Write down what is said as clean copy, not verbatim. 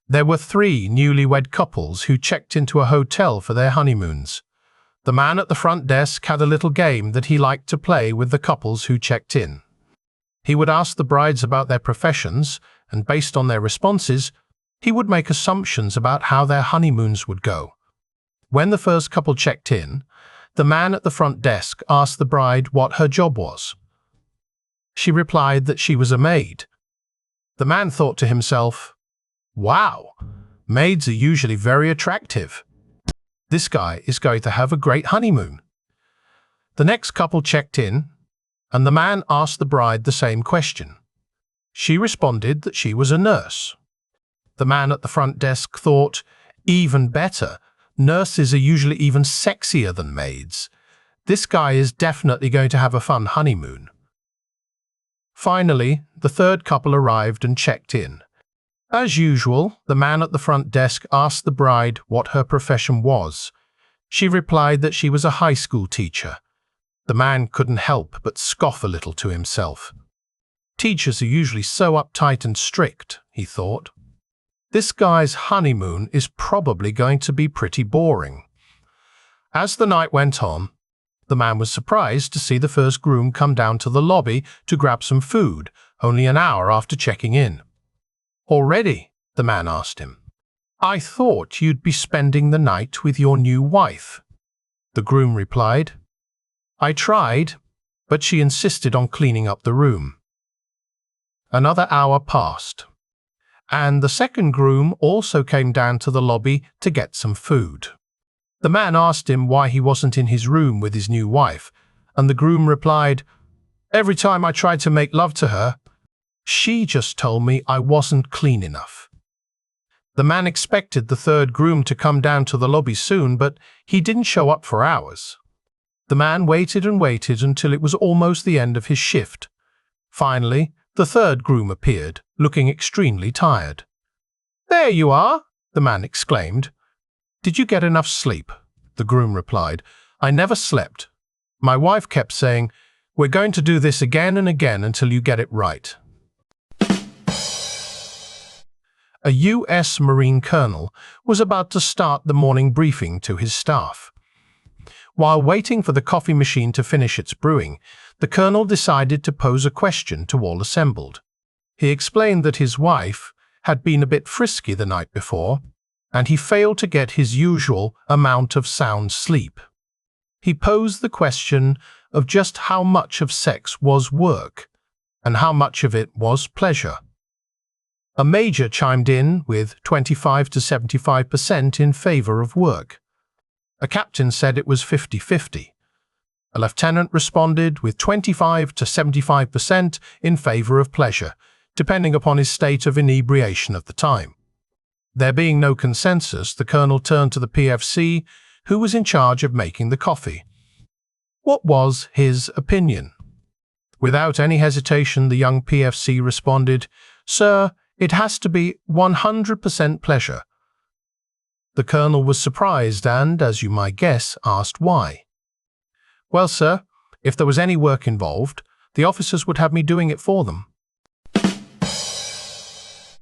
There were three newlywed couples who checked into a hotel for their honeymoons. The man at the front desk had a little game that he liked to play with the couples who checked in. He would ask the brides about their professions, and based on their responses, he would make assumptions about how their honeymoons would go. When the first couple checked in, the man at the front desk asked the bride what her job was. She replied that she was a maid. The man thought to himself, "Wow, maids are usually very attractive. This guy is going to have a great honeymoon." The next couple checked in, and the man asked the bride the same question. She responded that she was a nurse. The man at the front desk thought, "Even better, nurses are usually even sexier than maids. This guy is definitely going to have a fun honeymoon." Finally, the third couple arrived and checked in. As usual, the man at the front desk asked the bride what her profession was. She replied that she was a high school teacher. The man couldn't help but scoff a little to himself. Teachers are usually so uptight and strict, he thought. This guy's honeymoon is probably going to be pretty boring. As the night went on, the man was surprised to see the first groom come down to the lobby to grab some food, only an hour after checking in. "Already?" the man asked him. "I thought you'd be spending the night with your new wife." The groom replied, "I tried, but she insisted on cleaning up the room." Another hour passed, and the second groom also came down to the lobby to get some food. The man asked him why he wasn't in his room with his new wife, and the groom replied, "Every time I tried to make love to her, she just told me I wasn't clean enough." The man expected the third groom to come down to the lobby soon, but he didn't show up for hours. The man waited and waited until it was almost the end of his shift. Finally, the third groom appeared, looking extremely tired. "There you are!" the man exclaimed. "Did you get enough sleep?" The groom replied, "I never slept. My wife kept saying, 'We're going to do this again and again until you get it right.'" A U.S. Marine colonel was about to start the morning briefing to his staff. While waiting for the coffee machine to finish its brewing, the colonel decided to pose a question to all assembled. He explained that his wife had been a bit frisky the night before, and he failed to get his usual amount of sound sleep. He posed the question of just how much of sex was work, and how much of it was pleasure. A major chimed in with 25 to 75% in favor of work. A captain said it was 50-50. A lieutenant responded with 25 to 75% in favor of pleasure, depending upon his state of inebriation at the time. There being no consensus, the colonel turned to the PFC, who was in charge of making the coffee. What was his opinion? Without any hesitation, the young PFC responded, "Sir, it has to be 100% pleasure." The colonel was surprised and, as you might guess, asked why. "Well, sir, if there was any work involved, the officers would have me doing it for them.